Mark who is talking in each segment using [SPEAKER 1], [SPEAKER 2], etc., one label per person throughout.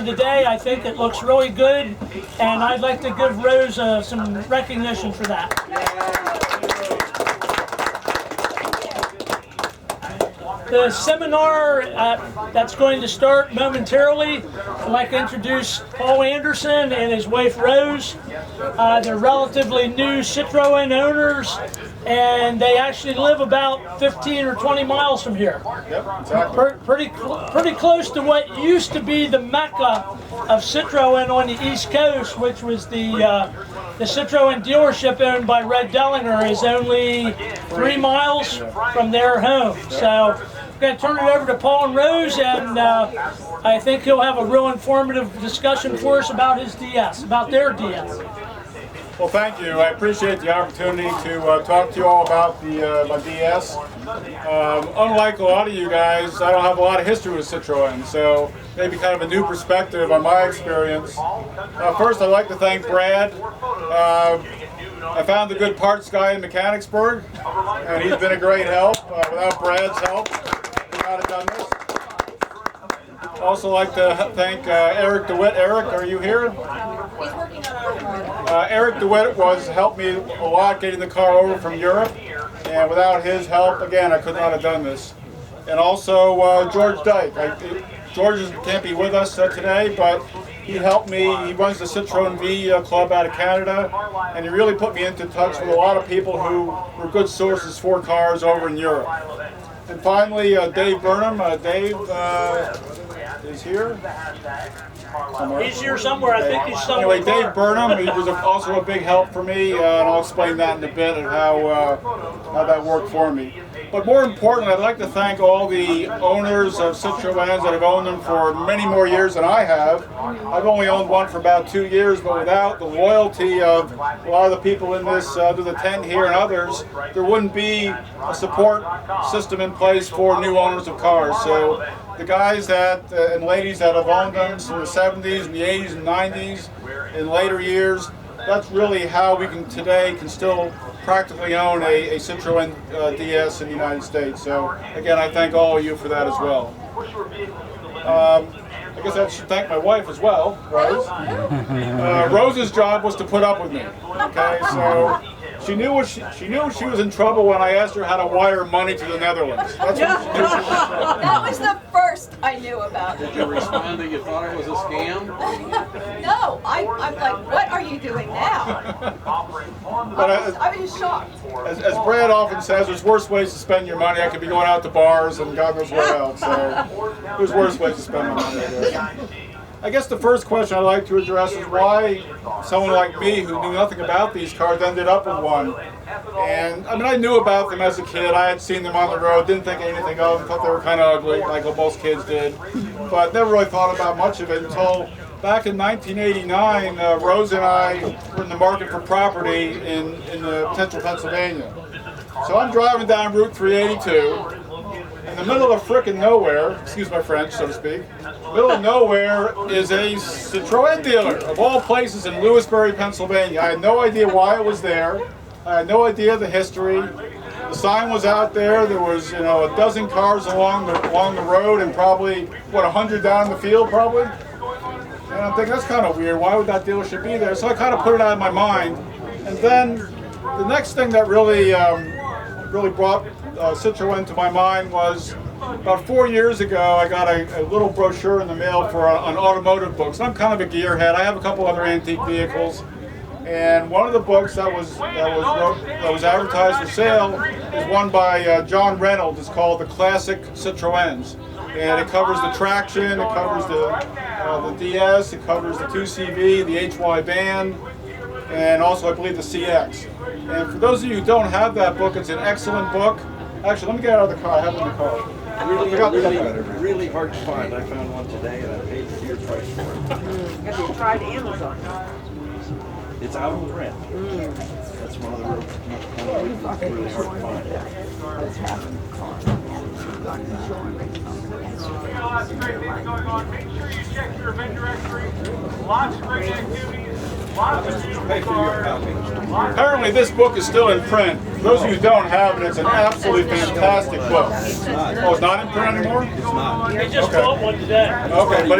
[SPEAKER 1] today. I think it looks really good, and I'd like to give Rose some recognition for that. The seminar that's going to start momentarily, I'd like to introduce Paul Anderson and his wife Rose. They're relatively new CITROEN owners, and they actually live about 15 or 20 miles from here.
[SPEAKER 2] Yep, exactly.
[SPEAKER 1] Pretty close to what used to be the mecca of CITROEN on the East Coast, which was the CITROEN dealership owned by Red Dellinger is only 3 miles from their home. So I'm going to turn it over to Paul and Rose, and I think he'll have a real informative discussion for us about his DS, about their DS.
[SPEAKER 2] Well, thank you. I appreciate the opportunity to talk to you all about my DS. Unlike a lot of you guys, I don't have a lot of history with CITROEN, so maybe kind of a new perspective on my experience. First, I'd like to thank Brad. I found a good parts guy in Mechanicsburg, and he's been a great help. Without Brad's help, we would not have done this. Also like to thank Eric DeWitt. Eric, are you here?
[SPEAKER 3] He's working on our
[SPEAKER 2] Eric DeWitt helped me a lot getting the car over from Europe, and without his help, again, I could not have done this. And also George Dyke. George can't be with us today, but he helped me. He runs the Citroën V Club out of Canada, and he really put me into touch with a lot of people who were good sources for cars over in Europe. And finally, Dave Burnham. Dave is here.
[SPEAKER 1] He's here somewhere. I think he's somewhere.
[SPEAKER 2] Anyway, Dave Burnham, he was also a big help for me, and I'll explain that in a bit and how that worked for me. But more importantly, I'd like to thank all the owners of Citroëns that have owned them for many more years than I have. I've only owned one for about 2 years, but without the loyalty of a lot of the people in this, under the tent here and others, there wouldn't be a support system in place for new owners of cars. So the guys that and ladies that have owned them in the 70s and the 80s and 90s, in later years, that's really how we can still practically own a Citroën DS in the United States. So again, I thank all of you for that as well. I guess I should thank my wife as well, Rose. Rose's job was to put up with me. Okay, so she knew she was in trouble when I asked her how to wire money to the Netherlands. That's what she knew.
[SPEAKER 3] That was the first I knew about.
[SPEAKER 4] Did you respond that you thought it was a scam?
[SPEAKER 3] No, I'm like, what are you doing now? I was just shocked.
[SPEAKER 2] As Brad often says, there's worse ways to spend your money. I could be going out to bars and God knows where else. So there's worse ways to spend my money. I guess the first question I'd like to address is why someone like me who knew nothing about these cars ended up with one. And I mean, I knew about them as a kid. I had seen them on the road, didn't think anything of them, thought they were kind of ugly, like most kids did. But never really thought about much of it until back in 1989, Rose and I were in the market for property in central Pennsylvania. So I'm driving down Route 382. In the middle of frickin' nowhere, excuse my French, so to speak, middle of nowhere is a Citroën dealer, of all places in Lewisburg, Pennsylvania. I had no idea why it was there. I had no idea the history. The sign was out there. There was, a dozen cars along the road and probably, 100 down in the field probably. And I'm thinking, that's kind of weird. Why would that dealership be there? So I kind of put it out of my mind. And then the next thing that really brought Citroën to my mind was about 4 years ago. I got a little brochure in the mail for an automotive books. I'm kind of a gearhead. I have a couple other antique vehicles, and one of the books that was advertised for sale is one by John Reynolds. It's called The Classic Citroëns, and it covers the traction, it covers the DS, it covers the 2CV, the HY van, and also I believe the CX. And for those of you who don't have that book, it's an excellent book. Actually, let me get out of the car. I have it in the car.
[SPEAKER 4] Really hard to find. I found one today and I paid the dear price for it.
[SPEAKER 5] Have you tried Amazon?
[SPEAKER 4] It's out of print. That's one of the really hard to find.
[SPEAKER 5] What's happened?
[SPEAKER 6] Lots of great things going on. Make sure you check your event directory. Lots of great activities. Lots of beautiful cars.
[SPEAKER 2] Apparently this book is still in print. For those of you who don't have it, it's an absolutely fantastic book. Oh, it's not in print anymore?
[SPEAKER 4] It's not.
[SPEAKER 1] He just bought one today.
[SPEAKER 2] Okay, but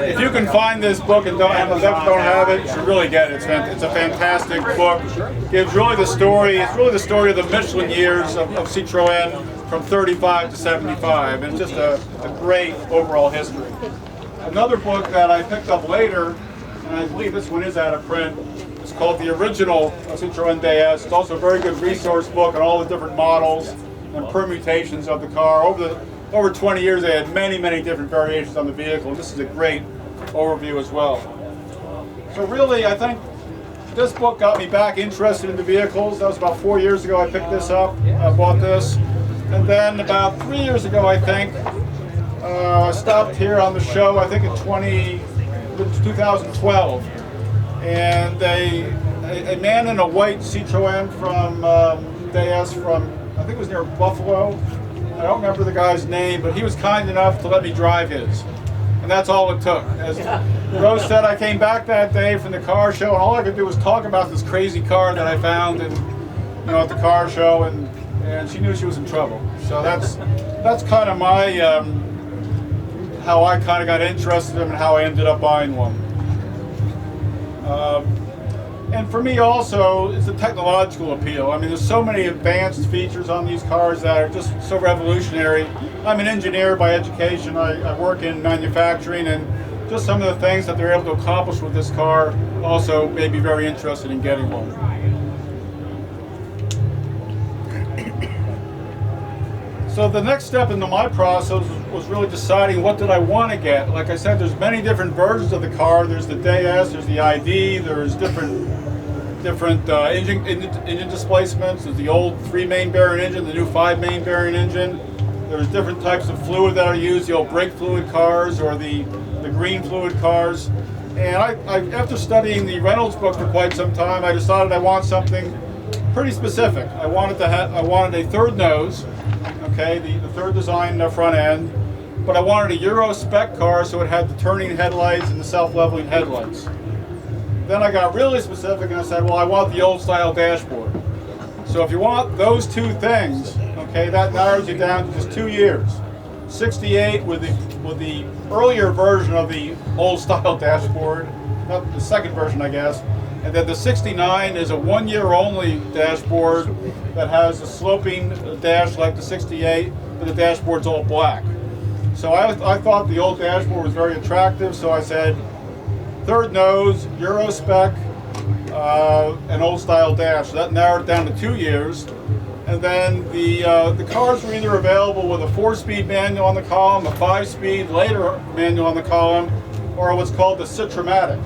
[SPEAKER 2] if you can find this book and don't have it, you should really get it. It's a fantastic book. Gives really the story. It's really the story of the Michelin years of Citroën from 35 to 75, and just a great overall history. Another book that I picked up later, and I believe this one is out of print. It's called The Original Citroën DS. It's also a very good resource book on all the different models and permutations of the car. Over 20 years, they had many, many different variations on the vehicle. This is a great overview as well. So really, I think this book got me back interested in the vehicles. That was about 4 years ago I picked this up. I bought this. And then about 3 years ago, I think, I stopped here on the show, I think in 2012. And a man in a white Citroën from DS from, I think it was near Buffalo. I don't remember the guy's name, but he was kind enough to let me drive his. And that's all it took. As Rose said, I came back that day from the car show, and all I could do was talk about this crazy car that I found at the car show, and she knew she was in trouble. So that's kind of my how I kind of got interested in them and how I ended up buying one. And for me also, it's the technological appeal. I mean, there's so many advanced features on these cars that are just so revolutionary. I'm an engineer by education. I work in manufacturing, and just some of the things that they're able to accomplish with this car also made me very interested in getting one. So the next step into my process was really deciding what did I want to get. Like I said, there's many different versions of the car. There's the DS, there's the ID, there's different engine displacements. There's the old 3-main bearing engine, the new 5-main bearing engine. There's different types of fluid that are used, the old brake fluid cars or the green fluid cars. And I after studying the Reynolds book for quite some time, I decided I want something pretty specific. I wanted a third nose. Okay, the third design front end, but I wanted a Euro spec car, so it had the turning headlights and the self-leveling headlights. Then I got really specific and I said, well, I want the old style dashboard. So if you want those two things, okay, that narrows you down to just 2 years. 68 with the earlier version of the old style dashboard, not the second version, I guess. And then the 69 is a 1 year only dashboard that has a sloping dash like the 68, but the dashboard's all black. So I thought the old dashboard was very attractive, so I said, third nose, Euro spec, an old style dash. So that narrowed it down to 2 years. And then the cars were either available with a 4-speed manual on the column, a 5-speed later manual on the column, or what's called the Citromatic.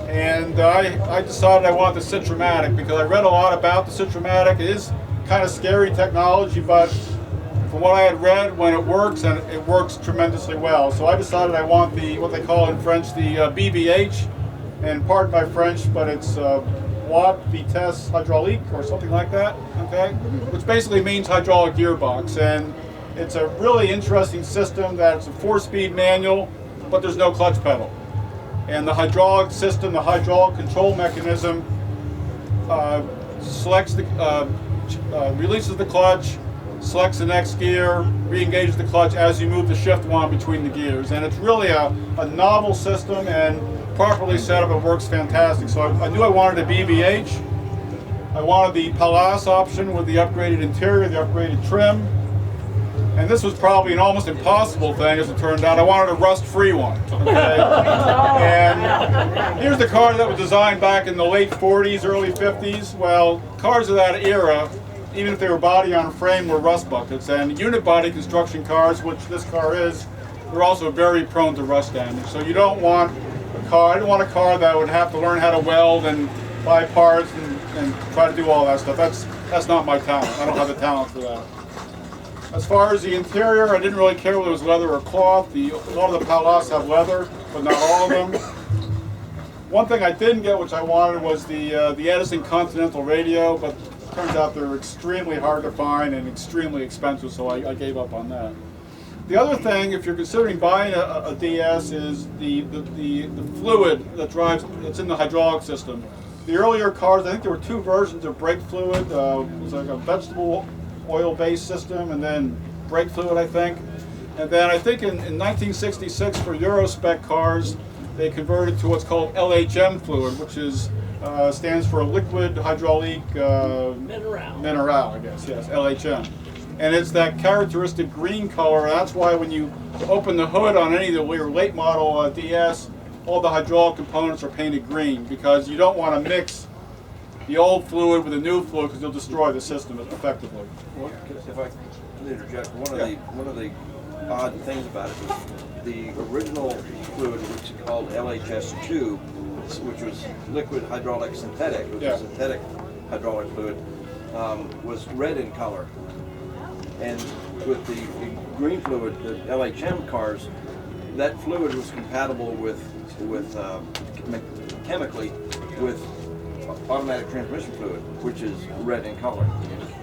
[SPEAKER 2] And I decided I wanted the Citromatic because I read a lot about the Citromatic. It is kind of scary technology, but from what I had read, when it works, and it works tremendously well. So I decided I want what they call in French the BVH, and pardon my French, but it's Boîte Vitesse Hydraulique or something like that, okay? Which basically means hydraulic gearbox. And it's a really interesting system that it's a 4-speed manual, but there's no clutch pedal. And the hydraulic system, the hydraulic control mechanism, releases the clutch, selects the next gear, re-engages the clutch as you move the shift wand between the gears. And it's really a novel system, and properly set up, it works fantastic. So I knew I wanted a BVH. I wanted the Palace option with the upgraded interior, the upgraded trim. And this was probably an almost impossible thing, as it turned out. I wanted a rust-free one. Okay? And here's the car that was designed back in the late 40s, early 50s. Well, cars of that era, even if they were body on frame, were rust buckets. And unit body construction cars, which this car is, they're also very prone to rust damage. So you don't want a car. I didn't want a car that would have to learn how to weld and buy parts and try to do all that stuff. That's not my talent. I don't have the talent for that. As far as the interior, I didn't really care whether it was leather or cloth. A lot of the Palace have leather, but not all of them. One thing I didn't get, which I wanted, was the Edison Continental radio, but it turns out they're extremely hard to find and extremely expensive, so I gave up on that. The other thing, if you're considering buying a DS, is the fluid that's in the hydraulic system. the earlier cars, I think there were two versions of brake fluid. It was like a vegetable oil-based system, and then brake fluid, I think. And then I think in 1966 for Euro spec cars, they converted to what's called LHM fluid, which is stands for liquid hydraulic mineral, I guess. Yes, LHM. And it's that characteristic green color. That's why when you open the hood on any of the late model DS, all the hydraulic components are painted green, because you don't want to mix the old fluid with the new fluid, because you'll destroy the system effectively.
[SPEAKER 4] If I can interject, one of the odd things about it was the original fluid, which is called LHS2, which was liquid hydraulic synthetic, which was synthetic hydraulic fluid, was red in color. And with the green fluid, the LHM cars, that fluid was compatible with chemically with automatic transmission fluid, which is red in color.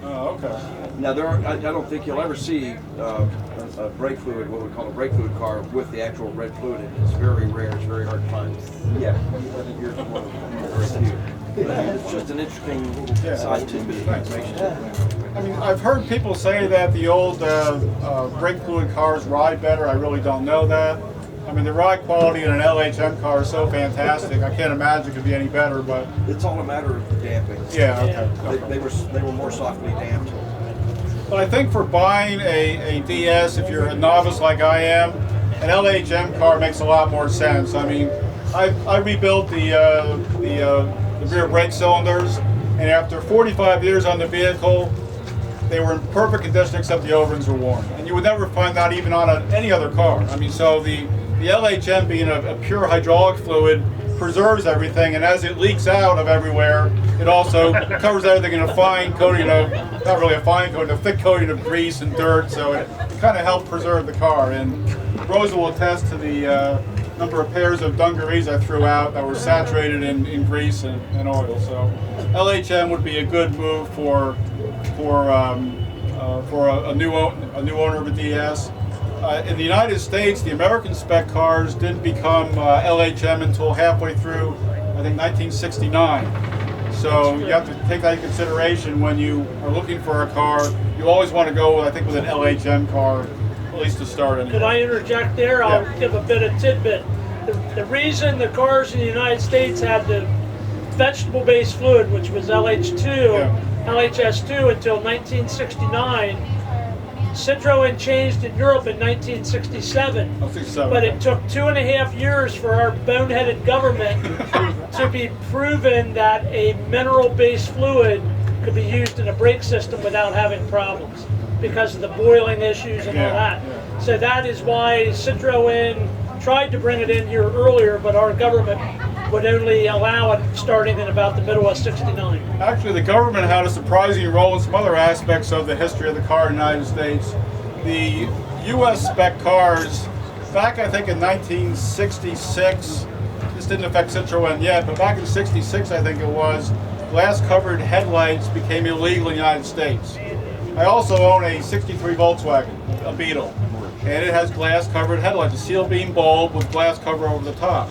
[SPEAKER 2] Oh, okay.
[SPEAKER 4] Now I don't think you'll ever see a brake fluid, what we call a brake fluid car, with the actual red fluid in it. It's very rare. It's very hard to find. Yeah, I think yours is one of the very few. But it's just an interesting little side tidbit of information.
[SPEAKER 2] I mean, I've heard people say that the old brake fluid cars ride better. I really don't know that. I mean, the ride quality in an LHM car is so fantastic. I can't imagine it could be any better. But
[SPEAKER 4] it's all a matter of the damping.
[SPEAKER 2] Yeah. Okay.
[SPEAKER 4] They were more softly damped.
[SPEAKER 2] But I think for buying a DS, if you're a novice like I am, an LHM car makes a lot more sense. I mean, I rebuilt the rear brake cylinders, and after 45 years on the vehicle, they were in perfect condition except the O-rings were worn. And you would never find that even on any other car. I mean, so the LHM being a pure hydraulic fluid preserves everything, and as it leaks out of everywhere, it also covers everything in a fine coating of, not really a fine coating, a thick coating of grease and dirt, so it kind of helped preserve the car. And Rosa will attest to the number of pairs of dungarees I threw out that were saturated in grease and oil. So LHM would be a good move for a new owner of a DS. In the United States, the American spec cars didn't become LHM until halfway through, I think, 1969. So you have to take that into consideration when you are looking for a car. You always want to go, I think, with an LHM car, at least to start. Anyway.
[SPEAKER 1] Could I interject there? I'll give a bit of tidbit. The reason the cars in the United States had the vegetable-based fluid, which was LHS2 until 1969, CITROEN changed in Europe in 1967, but it took 2.5 years for our boneheaded government to be proven that a mineral-based fluid could be used in a brake system without having problems because of the boiling issues and all that. So that is why CITROEN tried to bring it in here earlier, but our government would only allow it starting in about the middle of '69.
[SPEAKER 2] Actually, the government had a surprising role in some other aspects of the history of the car in the United States. The U.S. spec cars, back I think in 1966, this didn't affect CITROEN yet, but back in '66 I think it was, glass-covered headlights became illegal in the United States. I also own a '63 Volkswagen, a Beetle, and it has glass-covered headlights, a seal beam bulb with glass cover over the top.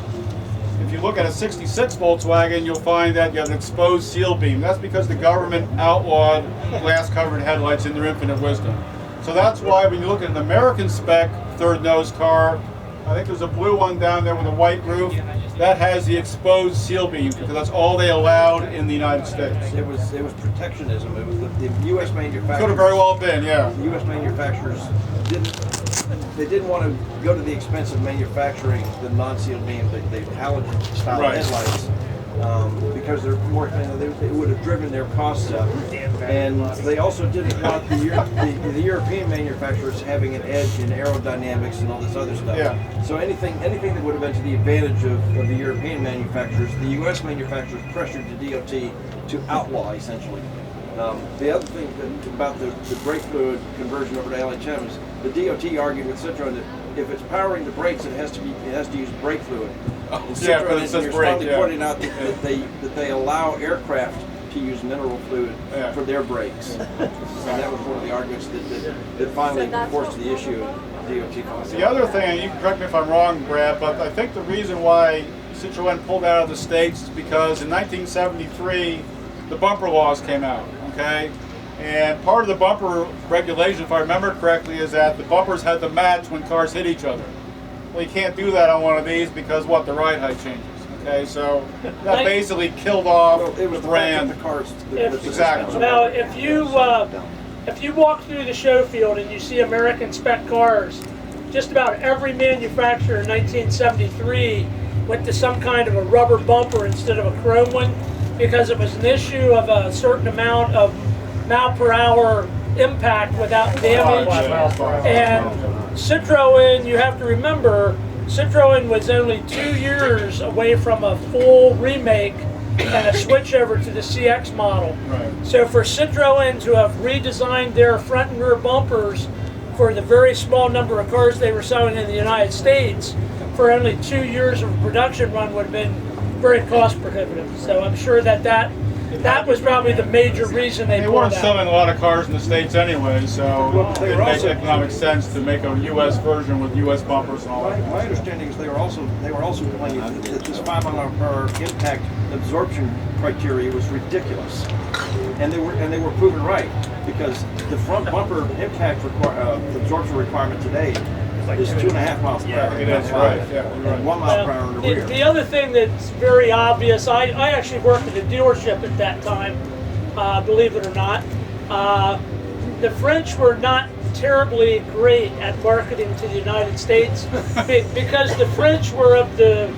[SPEAKER 2] If you look at a '66 Volkswagen, you'll find that you have an exposed seal beam. That's because the government outlawed glass-covered headlights in their infinite wisdom. So that's why when you look at an American spec third nose car, I think there's a blue one down there with a white roof, that has the exposed seal beam because that's all they allowed in the United States.
[SPEAKER 4] It was protectionism. It was the U.S. manufacturers.
[SPEAKER 2] Could have very well been, yeah.
[SPEAKER 4] The U.S. manufacturers didn't want to go to the expense of manufacturing the non-seal beam, the halogen style headlights, because they're more expensive. It would have driven their costs up, and they also didn't want the European manufacturers having an edge in aerodynamics and all this other stuff.
[SPEAKER 2] Yeah.
[SPEAKER 4] So anything that would have been to the advantage of the European manufacturers, the U.S. manufacturers pressured the DOT to outlaw essentially. The other thing about the brake fluid conversion over to LHM is the DOT argued with CITROEN that if it's powering the brakes, it has to use brake fluid. CITROEN is pointing out that they allow aircraft to use mineral fluid for their brakes, and that was one of the arguments that finally forced the issue. DOT.
[SPEAKER 2] The other thing, and you can correct me if I'm wrong, Brad, but I think the reason why Citroën pulled out of the States because in 1973 the bumper laws came out, okay? And part of the bumper regulation, if I remember correctly, is that the bumpers had to match when cars hit each other. Well, you can't do that on one of these because what? The ride height changes. Okay, so that basically killed off
[SPEAKER 4] It was
[SPEAKER 2] the brand.
[SPEAKER 4] the cars.
[SPEAKER 2] Exactly.
[SPEAKER 1] Now, if you walk through the show field and you see American spec cars, just about every manufacturer in 1973 went to some kind of a rubber bumper instead of a chrome one because it was an issue of a certain amount of mile per hour impact without damage. And Citroën, you have to remember, Citroën was only 2 years away from a full remake and a switch over to the CX model.
[SPEAKER 2] Right.
[SPEAKER 1] So for Citroën to have redesigned their front and rear bumpers for the very small number of cars they were selling in the United States for only 2 years of production run would have been very cost prohibitive. So I'm sure that was probably the major reason they
[SPEAKER 2] They
[SPEAKER 1] pulled
[SPEAKER 2] weren't
[SPEAKER 1] out.
[SPEAKER 2] selling a lot of cars in the States anyway, so it didn't make economic sense to make a U.S. version with U.S. bumpers and all that.
[SPEAKER 4] My understanding is they were also claiming that this 5 mile per hour impact absorption criteria was ridiculous, and they were proven right because the front bumper impact absorption requirement today is 2.5 miles per hour.
[SPEAKER 2] That's right. Yeah,
[SPEAKER 4] And 1 mile per hour in the rear.
[SPEAKER 1] The other thing that's very obvious, I actually worked at a dealership at that time, believe it or not. The French were not terribly great at marketing to the United States because the French were of the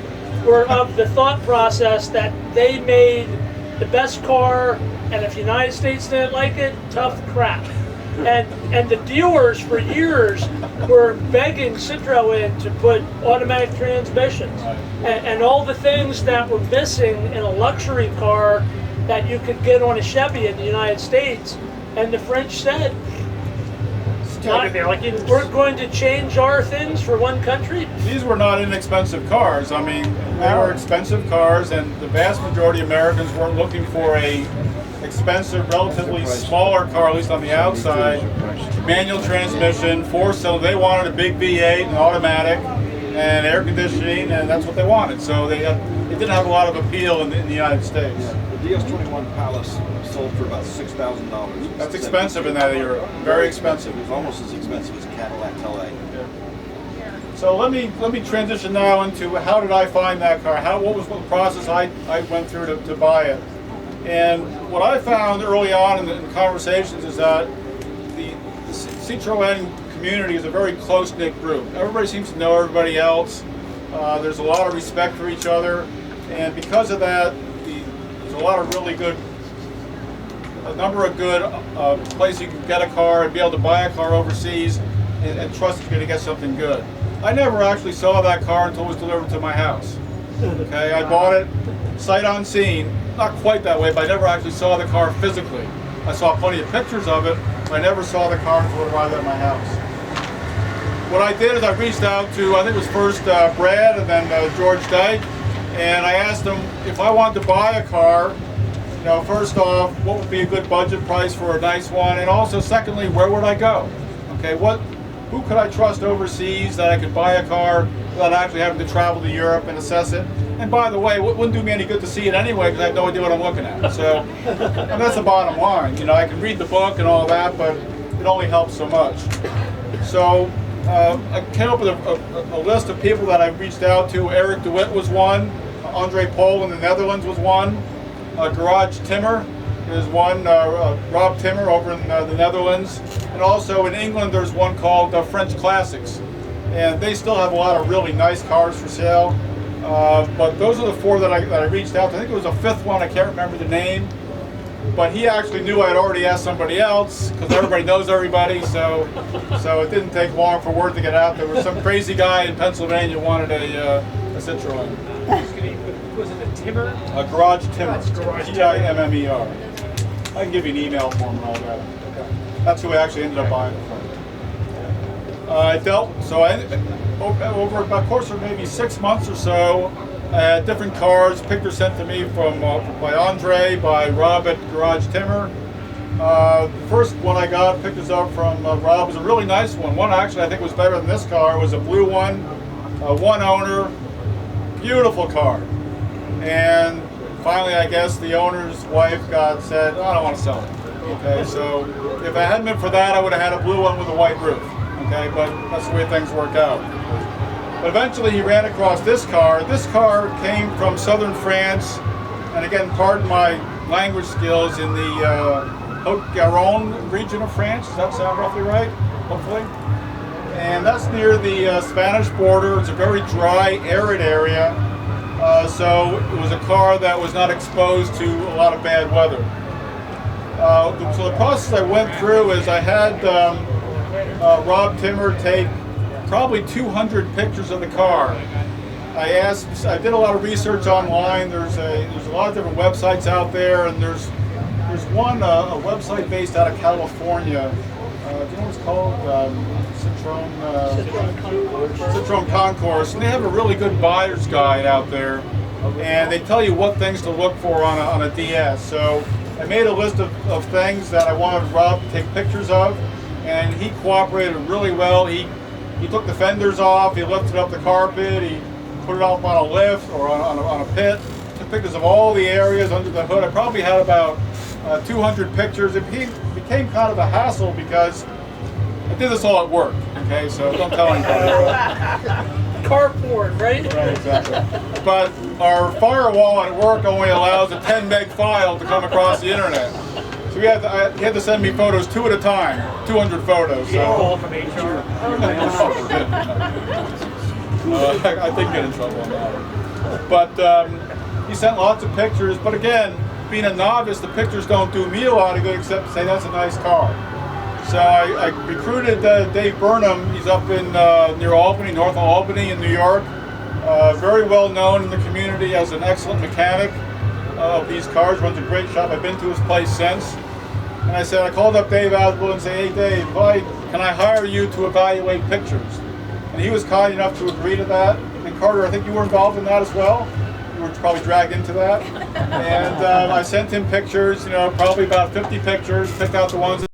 [SPEAKER 1] thought process that they made the best car, and if the United States didn't like it, tough crap. And the dealers for years were begging Citroën to put automatic transmissions and all the things that were missing in a luxury car that you could get on a Chevy in the United States. And the French said, we're going to change our things for one country.
[SPEAKER 2] These were not inexpensive cars. I mean, they were expensive cars, and the vast majority of Americans weren't looking for a expensive, relatively smaller car, at least on the outside, manual transmission, 4-cylinder. They wanted a big V8 and automatic and air conditioning, and that's what they wanted. So it didn't have a lot of appeal in the United States.
[SPEAKER 4] Yeah, the DS21 Palace sold for about $6,000.
[SPEAKER 2] That's expensive in that era. Very expensive.
[SPEAKER 4] It was almost as expensive as a Cadillac Telay.
[SPEAKER 2] So let me transition now into how did I find that car? What was the process I went through to buy it? And what I found early on in the conversations is that the Citroën community is a very close-knit group. Everybody seems to know everybody else. There's a lot of respect for each other, and because of that, there's a lot of really good, a number of good places you can get a car and be able to buy a car overseas and trust that you're going to get something good. I never actually saw that car until it was delivered to my house. Okay, I bought it sight unseen. Not quite that way, but I never actually saw the car physically. I saw plenty of pictures of it, but I never saw the car until it arrived at my house. What I did is I reached out to, I think it was first Brad and then George Dyke, and I asked them if I wanted to buy a car, you know, first off, what would be a good budget price for a nice one, and also secondly, where would I go? Okay, who could I trust overseas that I could buy a car without actually having to travel to Europe and assess it? And by the way, it wouldn't do me any good to see it anyway because I have no idea what I'm looking at. So, and that's the bottom line. You know, I can read the book and all that, but it only helps so much. So I came up with a list of people that I reached out to. Eric DeWitt was one. Andre Pol in the Netherlands was one. Garage Timmer is one. Rob Timmer over in the Netherlands. And also in England, there's one called French Classics. And they still have a lot of really nice cars for sale. But those are the four that I reached out to. I think there was a fifth one, I can't remember the name. But he actually knew I had already asked somebody else, because everybody knows everybody, so it didn't take long for word to get out. There was some crazy guy in Pennsylvania who wanted a Citroën.
[SPEAKER 7] Was it a Timmer?
[SPEAKER 2] A Garage Timmer, Timmer. I can give you an email for him and all that. That's who I actually ended up buying it from. Over the course of maybe 6 months or so, I had different cars, pictures sent to me from by Andre, by Rob at Garage Timmer. The first one I got pictures of from Rob was a really nice one. One actually I think was better than this car. It was a blue one, one owner, beautiful car. And finally, I guess the owner's wife said, I don't want to sell it. Okay, so if it hadn't been for that, I would have had a blue one with a white roof. Okay, but that's the way things work out. But eventually he ran across this car. This car came from southern France, and again, pardon my language skills, in the Haute-Garonne region of France. Does that sound roughly right? Hopefully. And that's near the Spanish border. It's a very dry, arid area. So it was a car that was not exposed to a lot of bad weather. So the process I went through is I had Rob Timmer take probably 200 pictures of the car. I did a lot of research online. There's a lot of different websites out there, and there's one a website based out of California. Do you know what it's called? CITROEN Concourse, and they have a really good buyer's guide out there, and they tell you what things to look for on a DS. So I made a list of things that I wanted Rob to take pictures of, and he cooperated really well. He took the fenders off, he lifted up the carpet, he put it up on a lift or on a pit, took pictures of all the areas under the hood. I probably had about 200 pictures. It became kind of a hassle because I did this all at work, okay, so don't tell anybody.
[SPEAKER 1] Carport, right?
[SPEAKER 2] Right, exactly. But our firewall at work only allows a 10 meg file to come across the internet. So he had to send me photos 2 at a time, 200 photos. So.
[SPEAKER 7] Call from HR.
[SPEAKER 2] I did get in trouble on that. But he sent lots of pictures, but again, being a novice, the pictures don't do me a lot of good except to say that's a nice car. So I recruited Dave Burnham. He's up in near Albany, north of Albany in New York. Very well known in the community as an excellent mechanic of these cars, runs a great shop. I've been to his place since. And I called up Dave Asbel and said, hey Dave, can I hire you to evaluate pictures? And he was kind enough to agree to that. And Carter, I think you were involved in that as well. You were probably dragged into that. And I sent him pictures, probably about 50 pictures, picked out the ones